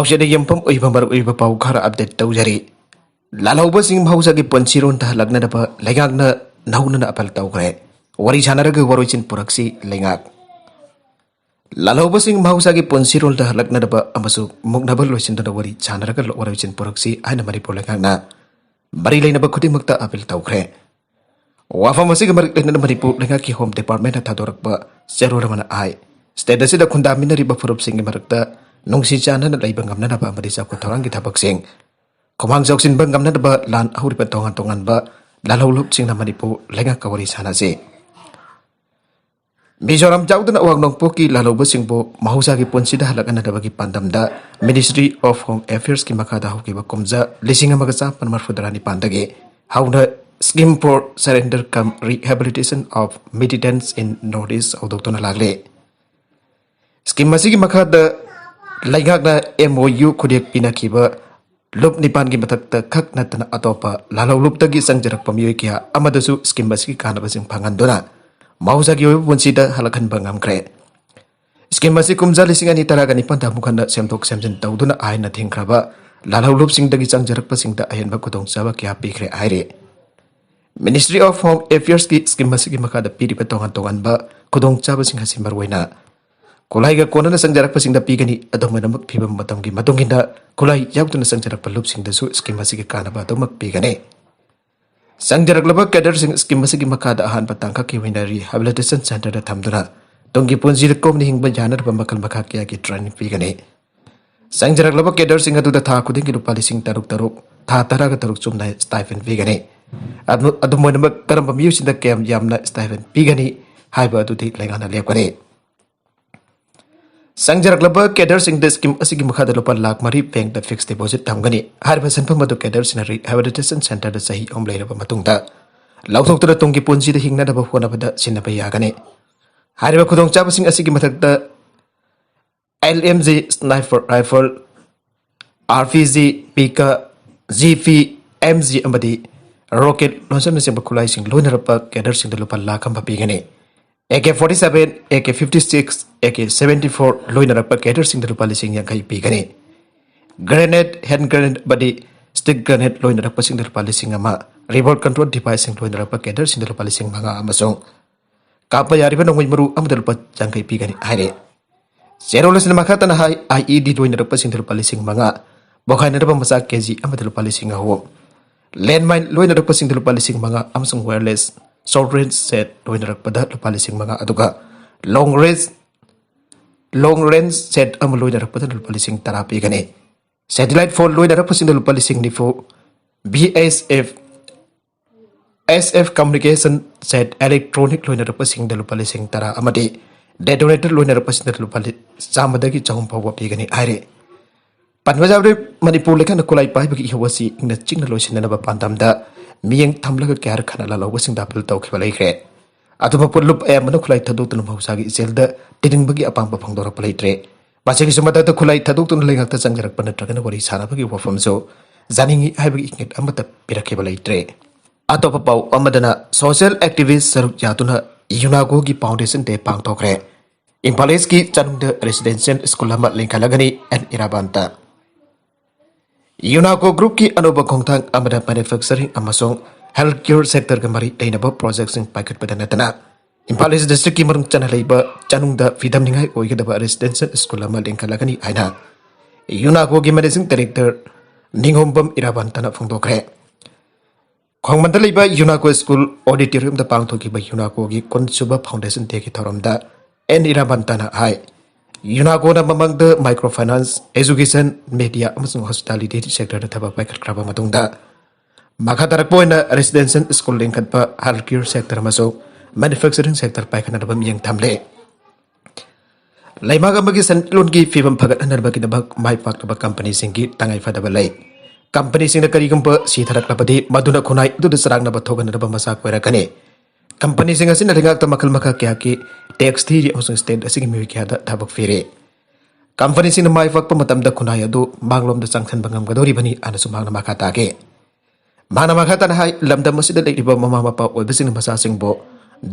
पाउसेद यमफम ओइबा मर ओइबा पाउ खरा अपडेट तौजरी लालौबसिंग महौसागी पंचिरोन ता लग्नदब लेगागना नौना अपल तौग्रे वरी सानरग वरोइचिन पुरक्सी लेगाग लालौबसिंग महौसागी पंचिरोन ता लग्नदब अमसु मुगनबल लोइसिनदन वरी सानरग वरोइचिन पुरक्सी आइना मणिपुर लेगागना बरी लेनब खुदिमक्ता अपील तौग्रे वाफम असिग मर लेनन मणिपुर लेगाकी होम डिपार्टमेंट थादोरकबा सेरोरमना आइ स्टेट असिदा खुंदामिनरिबा फुरुपसिंग मरक्ता नुंगसी चानन लैबा ngamnanaba amadi sakku thorangi thabaksing khomang joksinba ngamnanaba lan ahuriba tongan tonganba lalholop singna manipur lenga kawari sanase Mizoram jaudana awang nongpoki lalhoba singbo mahausa ki ponsida halakana dabagi pandamda Ministry of Home Affairs ki makada hokiba komja lising amagacha panmar fudarani pandage hauna scheme for surrender cum rehabilitation of militants in Northeast Odotona lagle scheme asigi makada Laigakna MOU kudek pinakiba lup nipan ki matakta khak natana atopa lalolup tagi sangjarak pamiyoy kya amadasu skim basiki kana basing pangandona mausa ki punsida halakan bangam kre skim basi kumja lising ani taraga ni panda mukanda semtok semjen tauduna aina thingkraba lalolup sing dagi sangjarak pasing da ayan ba kudong sawa kya pikre aire Ministry of Home Affairs ki skim basiki makada piri patongan tongan ba kudong sawa sing hasimbar waina Kulai kona na sangjarak pasing da pigani adomanamag pibam matamgi matungina kulai yautuna sangjarak palup sing da su skim masigi kana ba adomag pigane sangjarak laba kadar sing skim masigi makada ahan patangka ki winari rehabilitation center da thamduna tongi punji kom ni hingba janar ba makal makha kya ki training pigane sangjarak laba kadar sing adu da tha kuding ki rupa lising taruk taruk tha taraga taruk chumna stipend pigane adomanamag karam ba music da kem yamna stipend pigani haiba adu di lengana lepkare Sangjarak laba kedar sing the scheme asigi makhada lupa lakh mari bank da fixed deposit thamgani harba sanpam madu kedar sina rehabilitation center da sahi omlai laba matungda lauthok tara tongki punji da hingna da bahona bada sinna ba yagane harba khudong chaba sing asigi mathak da LMG sniper rifle RPG Pika GP MG amadi rocket launcher na simba khulai sing loina rapa kedar sing da lupa lakh am bapigane AK-47, AK-56, AK-74 loina rakpa cater sing rupa lising yang kai pigane grenade hand grenade body stick grenade loina rakpa sing rupa lising ama remote control device sing loina rakpa cater sing rupa lising manga amasong kapa yariba nongoi maru amda rupa jang kai pigane haire zero lesna makata na hai IED loina rakpa sing rupa lising manga bokai na rupa masa kg amda rupa lising ho landmine loina rakpa sing rupa lising manga amasong wireless short range set loina rakpada lupa lising mga aduga long range set am loina rakpada lupa lising tarapi gane satellite phone loina rakpasing lupa lising nifo BSF SF communication set electronic loina rakpasing lupa lising tara amadi detonator loina rakpasing lupa samadagi chahum pawa pi gane aire panwajabre manipur lekan kulai pai bagi hawasi ingna chingna loisinna ba pandamda Miyang tamlaga kyar khana la lawa sing dapil tau khibalai kre atuma pulup manu khulai thaduk tun mausagi zelda tiding bagi apang papang dora palai tre bachagi sumata ta khulai thaduk tun lengak ta changjarak pan tragana wari sana bagi wafam so zaningi hai bagi ingit amata pirakhe balai tre atopa pau amadana social activist saruk yatuna yunago gi foundation te pang tokre impales ki chanungda residential school ama lengkalagani and irabanta UNACO Group ki anuba khongthang amada manufacturing amasong healthcare sector ga mari leinaba projects in packet padanatana Impal East district ki marung chana leiba chanungda fidam ningai oigedaba residential school ama lengkalagani aina UNACO gi managing director Ninghombam Irabantana phongdokre khongmanda leiba UNACO school auditorium da pangthoki ba UNACO gi konsuba foundation te ki thoramda en Irabantana hai UNACO na mamang the microfinance, education, media, amasung hospitality sector na thaba pai khatkraba matungda makatarak po na residential school lingkat pa healthcare sector amasung manufacturing sector pai khanarba miyang thamle laimaga magi santlon gi fibam phagat hanarba ki dabak mai pak ba company singi tangai fadaba lai company sing na karigumpa si tharak lapadi maduna khunai du sarang na bathogan na ba masak werakane company sing asin ringak ta makal makha kya ki tax thiri amasung state asing mi kya da thabak fere company sing na mai fak pa matam da khunai adu banglom da changthan bangam gadori bani anasu magna makha ta ke mana makha ta hai lamdam masida leiba mama mapa oibasing masa sing bo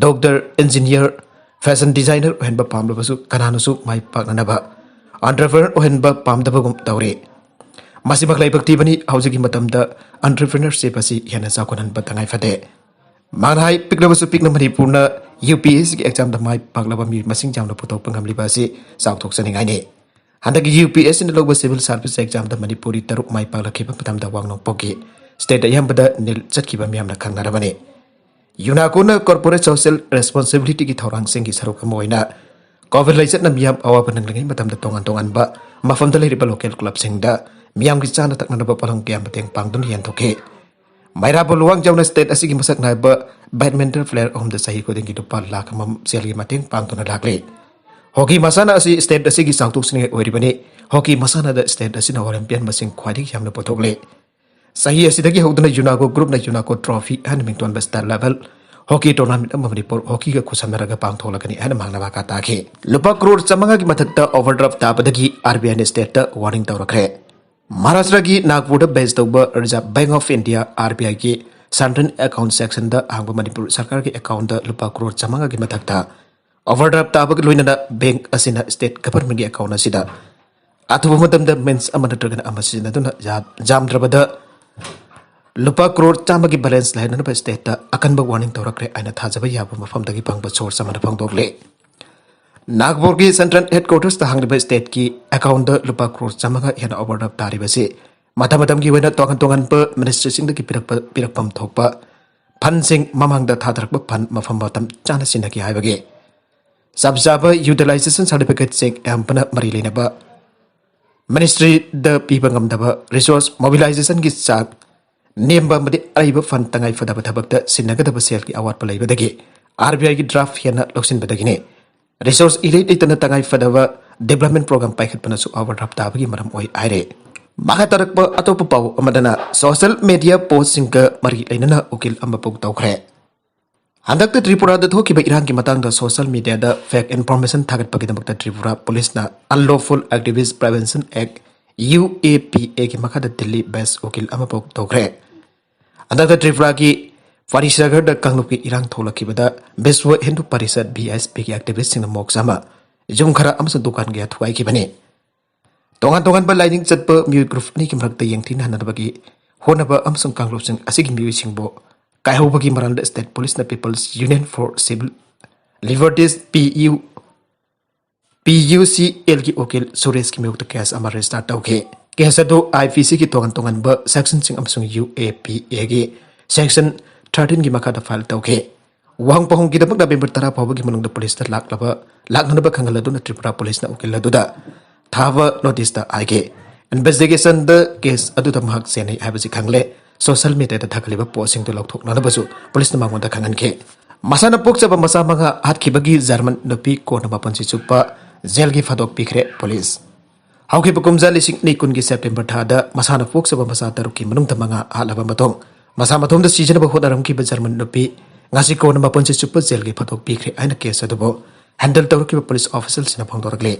doctor engineer fashion designer hen ba pamlo basu kananu su mai pak na ba entrepreneur ohenba pamdabagum tawre masimak laibak tibani haujigi matamda entrepreneurship asi yana zakonan batangai fade manhai piklabasu pikna manipurna UPSC ki exam da mai paglaba mi masing jamna putok pangamli basi sautok saningai ne handagi UPSC na loba civil service exam da manipuri taruk mai paglakiba matamda wangnong poki state ayambada nil chatkiba miyamna khangnarabane UNACO corporate social responsibility ki thorang singi saruk moina COVID laisat na miyam awa pananglangai matam da tongan ba mafam da riba local club singda miyam ki chana tak na ba palang kiyam bateng pangdun yan thoke maira boluang jauna state asigi masak na ba badminton player om da sahi ko dengi dupa lakh mam selgi mateng pangdun lakle hockey masana asi state asigi sangtuk singe oribani hockey masana da state asina olympian masing khwadi yamna potokle sahi asidagi hodna UNACO group na UNACO trophy han mington ba star level hockey tournament manipur hockey ga khusamaraga pangtholakani ana mangnaba ka take lupa crore chamanga gi mathakta overdraft tabadagi RBI ne state ta warning tawrakre Maharashtra gi Nagpur da based tawba Reserve Bank of India RBI gi Central account section da hangba manipur sarkar gi account da lupa crore chamanga gi mathakta overdraft tabag loina bank asina state government gi account asida atuba matam da mens amana tragan amasina duna jamdrabada lupa crore chama ki balance lain na state ta akan ba warning tawrakre aina thajaba yaba mafam dagi pangba source samana phangdokle Nagpur ki central headquarters ta hangriba state ki account da lupa crore chama ga yana overdraft tari base matam ki wena tongan pa ministry sing da ki pirakpam thokpa phan sing mamang da thadrakba phan mafam matam chana sina ki haibage sabjaba utilization certificate check ampana mari lena ba ministry da pibangam da ba resource mobilization ki chak Nemba madi aiba fan tangai fadaba thabakta sinagadaba sel ki awat palai badagi RBI ki draft yana loksin badagi ne resource ilate itana tangai fadaba development program paikhat pana su overdraft tabagi maram oi aire maka tarakpa atopa pau amadana social media post singka mari lainana ukil amba pok tawkhre handakta Tripura da thokiba Iran ki matang da social media da fake information thagat pagidamakta Tripura police na unlawful activist prevention act UAPA ki makada Delhi based ukil amba pok tawkhre Andata Tripura ki Farisagar da Kanglup ki irang tholaki bada Beswa Hindu Parisad BSP ki activist sing mok sama jung khara amsa dukan ge thuai ki bane tongan ba lining chatpa mu group ni ki mrakta yengthin hanabagi honaba amsung Kanglup sing asigi mu singbo kai hobagi maral da state police na people's union for civil liberties PUCL ki okil Suresh ki mukta case amar restart tawke Kesa do IPC ki tongan ba section sing amsung UAPA gi section 13 gi makada file tawke wang pahong gi dabak da member tara phaw gi manung da police ta lakna ba khangala do na Tripura police na ukil ladu da thava notice da aige investigation the case adu da mahak senai habasi khangle social media da thakaliba posting to lokthok na basu police na mangon da khangan ke masana pokcha ba masa manga hat ki bagi German nopi ko na mapansi chukpa jail gi fadok pikre police Hauki Pukumza lising ni kun gi September thada masana pok saba masa taruki manung tamanga halaba matong masa matom da season ba hodaram ki German nopi ngasi ko na mapon se super jail gi phatok pikre aina case adubo handle taruki police official sina phangdorakle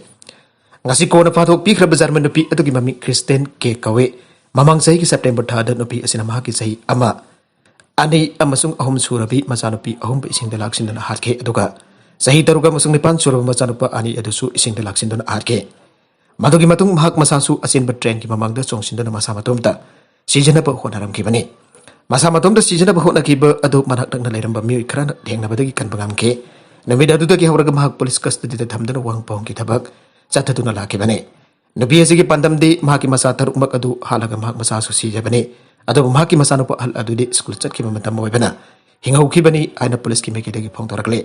ngasi ko na phatok pikre German nopi adugi mami Kristen ke kawe mamang sahi ki September thada nopi asina ma ki sahi ama ani amasung ahum surabi masa nopi ahum ba ising da laksin na hatke aduga sahi taruga masung ni pan suraba masa nopa ani adusu ising da laksin na hatke Madugi matung mahak masasu asin bertren ki mamang da chongsin da masa matum ta season ba honaram ki bani masa matum da season ba hona ki ba adu manak na leiram ba mi khran dhengna badagi kan bangam ke namida adu da ki hawraga mahak police custody da thamdana wang pong ki thabak chathatuna la ki bani nabi asigi pandam de mahak ki masa tar umak adu halaga mahak masasu sija bani adu mahak ki masa no pa hal adu de school chat ki matam moi bana hingau ki bani aina police ki me ki dagi phong torakle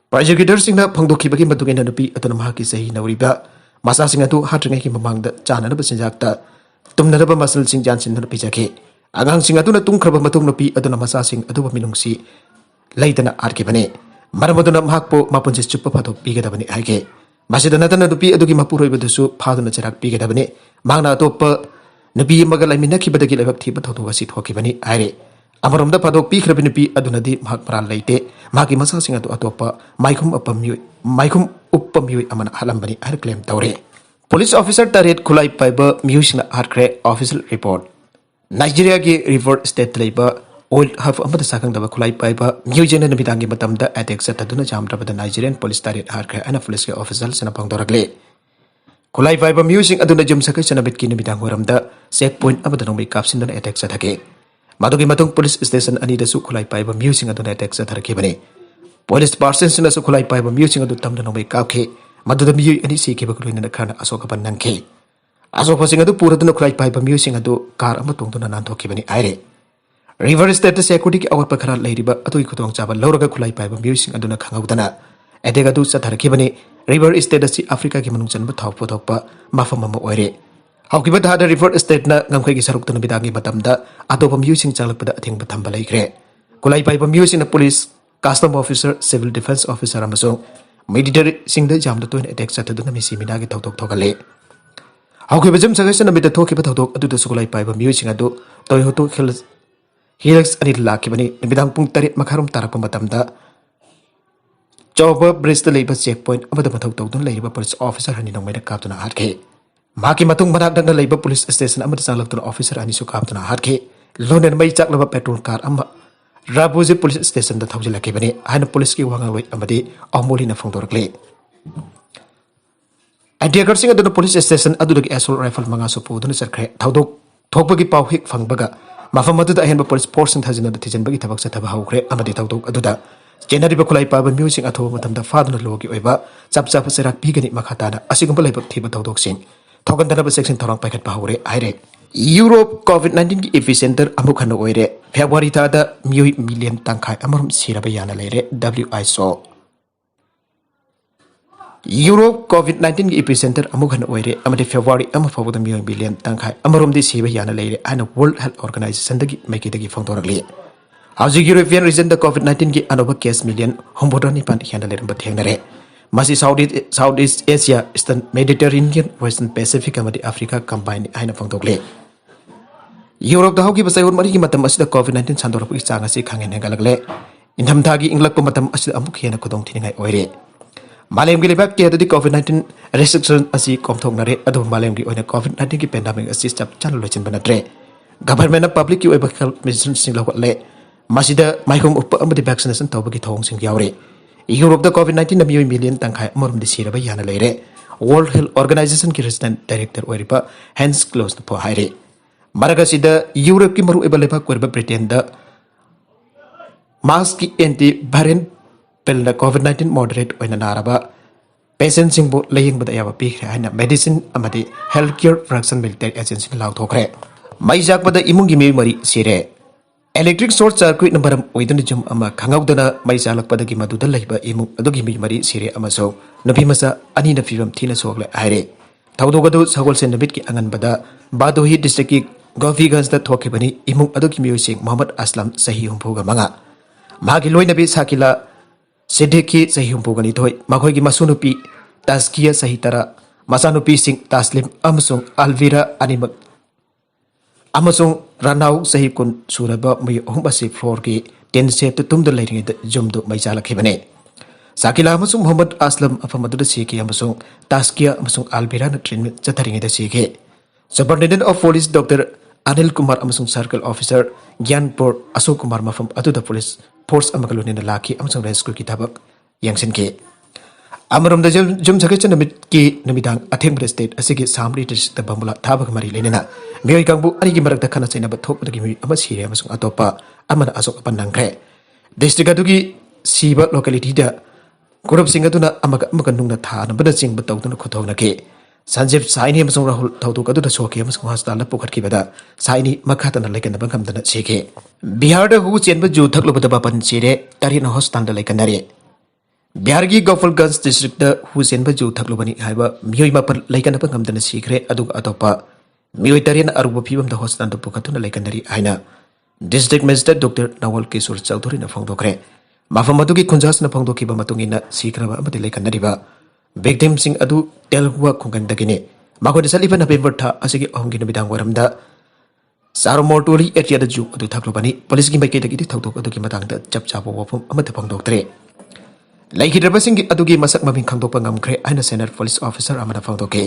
prosecutor singna phongdo ki bagi madugena nabi adu mahak ki sahi nauriba Masa sing atu hatringai ki mamang da chana na basinjak ta tumna na ba masal sing jan sin na pijake agang sing atu na tung khraba matung no pi adu na masa sing adu ba minungsi laitana arki bane maramadu na mahakpo mapun se chupa phatok pi ga bani aige masida na tan dupi adu ki mapuroi badusu phadu na charak pi ga bani mangna to pa nabi maga laimina ki badagi lebak thi ba thotu wasi thoki bani aire amarom da phatok pi khrabi nabi adu na di mahak paral laite magi masa sing atu atopa maikhum uppamyoi amana halam bani har claim tawre police officer taret khulai paiba musina harkre official report Nigeria gi river state labor oil have amada sakang daba khulai paiba musina nabidangi matamda attack sataduna jamdra bada Nigerian police taret harkre ana police ke official sana pangdoragle Khulai paiba miusing aduna jum sakai sanabit ki namidang waramda checkpoint amada nongmai kapsindana attack sathake. Madugi matung police station ani da su khulai paiba miusing aduna attack sathake bane. Police person sina su khulai paiba miusing adu tamda nongmai kapke maduda miui ani sike bakluina na khana asoka ban nangke. Asoka sing adu pura duna khulai paiba miusing adu car ama tungduna nan thoki bane aire. River state security ki awat pakhara leiriba atui khutong chaba lawraga khulai paiba miusing aduna khangaudana attack adu sathake bane. River State asi Africa ki manung chanba thau phothokpa mafam ama oire. Haukiba da River State na ngamkhai ki saruk tuna bidangi matamda atopa musing changlakpada athengba thamba laikre. Kulai paiba musing na police, custom officer, civil defense officer amasung military singda jamda toin attack chataduna misi minagi thautok thokale. Haukiba jam sagai na bida thokiba thautok adu da sukulai paiba musing adu Toyota Hilux ani lakibani bidang pung tarit makharum tarakpa matamda Chauba bridge labor checkpoint amada mathau tawdun leiba police officer hani nongmai da kaptuna hatke maki matung manak dang leiba police station amada changlaktura officer ani su kaptuna hatke lonen mai chaklaba petrol car amma Rabuji police station da thawjilake bani hana police ki wangang loi amadi amoli na phongdorkle Antiagar sing aduna police station adudagi assault rifle manga su poduna sarkhre thawdok thokbagi paw hik phangbaga mafam aduda ahenba police force thajina da thijanbagi thabak sa thaba hawkre amadi thawdok aduda Jenari bakulai paba music atho matamda faduna logi oiba chap chap serak pigani makhatana asigumba laibak thiba tawdok sing thogan dana section thorang paikhat bahore aire Europe COVID-19 ki epicenter amuk hanu oire February ta da million tangkhai amarum siraba yana leire WISO Europe COVID-19 ki epicenter amuk hanu oire amade February am fabuda million tangkhai amarum di siba yana leire ana World Health Organization dagi maiki dagi phongdoragli Hauji European region the COVID-19 ki anoba case million hombodani pan hiana lerum bathengnare masi Southeast Asia Eastern Mediterranean Western Pacific amadi Africa combine aina phangtokle Europe da hoki basai hon mari ki matam asida COVID-19 sandor pu changa si khangen hengalagle indham thagi inglak pu matam asida amuk hiana kodong thiningai oire malem gi lebak ke adi COVID-19 restriction asi komthongnare adu malem gi oina COVID-19 ki pandemic asi chap chal lochin banatre government public ki oiba health medicine sing lawale Masida maikom uppa amadi vaccination tawbagi thong sing yaure Europe da COVID-19 na million tangkhai amorum di siraba yana leire World Health Organization ki resident director oiripa Hans Klaus po haire maraga sida Europe ki maru ebaleba korba Britain da mask ki anti variant pel na COVID-19 moderate oina naraba patient sing bo laying bada yawa pi haina medicine amadi healthcare fraction military agency law thokre mai jak bada imung gi mari sire Electric short circuit na baram oidun jum ama khangawdana mai jalak padagi maduda laiba imu adugi mi mari sire amaso nabi masa ani na firam thina sogle aire thawdogadu sagol sen nabit ki angan bada badohi district ki govigans da thokibani imu adugi mi sing Muhammad Aslam sahi humpuga manga magi loi nabi sakila sedeki sahi humpuga ni thoi makhoi gi masunupi taskia sahi tara masanupi sing taslim amsung Alvira animak Amasung ranau sahi kun suraba mai ohmbasi floor ki ten set tum da leiring da jumdu mai jala khibane Sakila amasung Muhammad Aslam afamadu da siki amasung Taskia amasung Alvira na treatment jatharing da siki Superintendent of Police Dr. Anil Kumar amasung Circle Officer Gyanpur Ashok Kumar mafam adu da police force amakaluni na laki amasung rescue ki tabak yangsin ki Amarum da jum sakai namit ki namidang atheng state asigi samri district da bambula thabak mari lenena Miyoi kangbu ani ki marak da khana chaina ba thok dagi mi ama sire amasung atopa amana asok apan nangkhe district adugi siba locality da group sing aduna amaga nungna tha na bada sing ba tawduna khothong na ke Sanjeev Saini amasung Rahul thawduk adu da soke amasung hospital la pokhat ki bada Saini makhata na lekan ba kam da sike Bihar da hu chen ba ju thaklo ba da ban sire tarina hospital da lekan dare Bihar ki Gofalganj district da hu chen ba ju thaklo bani haiba miyoi mapar lekan ba kam da sikre adu atopa Miyoi tarin aruba phibam da hospital da pukhatuna lekanari aina District Magistrate Dr. Nawal Kishore Chowdhury na phongdokre mafam adu ki khunjas na phongdoki ba matungina sikraba amati lekanari ba victim sing adu telhuwa khungan dagine magode saliba November tha asigi ahongi na bidang waramda Saromortoli area da ju adu thaklo bani police ki maike dagi thawdok adu ki matang da chap chap wafum amati phongdoktre Laikhidraba sing adu ki masak maming khangdokpa ngamkhre aina senior police officer amana phongdoke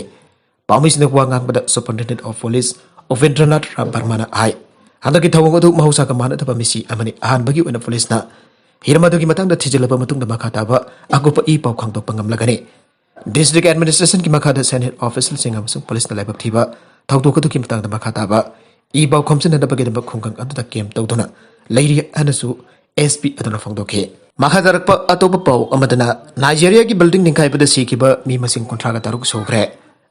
Pamis na wangang bada Superintendent of Police Ovendranath Barmana ai handaki thawong adu mahusa ka mana da misi amani ahan bagi una police na hirma dogi matang da thijilaba matung da makata ba agupa I paw khangdok pangam lagani District Administration की मखादा Senate Official Singh अमसुंग police न लाइबक थीबा थौदोक अदुकी मतंगदा मखा ताबा ई बाउ खमसिनदबगेदब खुंगंग अदुदा केम तौदुना लैरि अनसु SP अदुना फोंदोके मखा दरकप अतोप पाउ अमदना Nigeria की building निंखाइबद सीखिबा मी मसिंग कुंथ्रागा तरुक सोग्रे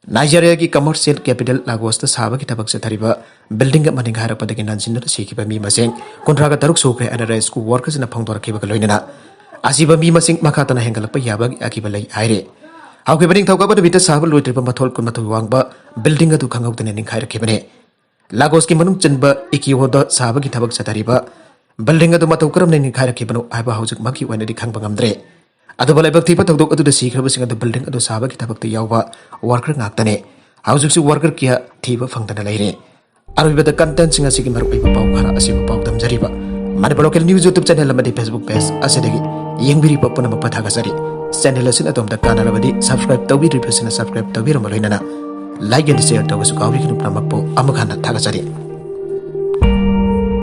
Nigeria की commercial capital Lagos साबकी थबक चथरिबा building मनिंग हारपदगी नानसिन सीखिबा मी मसिंग कुंथ्रागा तरुक सोग्रे अन rescue workers न फोंदोरखिबा लोइनना असिबा मी मसिंग मखातना हेंगलप याबग अकिबा लई आइरे हाउके बनिंग थौकाबद बिता साब लोइत्रिबा मथोल कुनमथु वांगबा बिल्डिंग अदु खंगौतने निंखाइरखिबने लागोस की मनुंग चनबा इकियोद साबगी थबक चथरिबा बिल्डिंग अदु मथौ करमने निंखाइरखिबनो आइबा हौजक मकी वनदि खंगबा ngamdre अदुबा लाइबक थीबा थौदोक अदुदा सीखरबसिंग अदु बिल्डिंग अदु साबगी थबकते यावबा वर्कर ngakतने हौजकसु वर्कर किया थीबा फंगदना लैरे अरुबदा कंटेंट सिंग असिगी मरु आइबा पाउ खरा असिबा पाउ दमजरिबा Manipur local news YouTube channel अमदि फेसबुक पेज असिदगी येंबिरिबा पुनम पथागसरी चैनल असिन अदोमदा कानारबदि सब्सक्राइब तौबिरिबसिन सब्सक्राइब तौबिरम लोइनना लाइक एंड शेयर तौबसु काउरिगिनु प्रमक्पो अमखाना थागसरी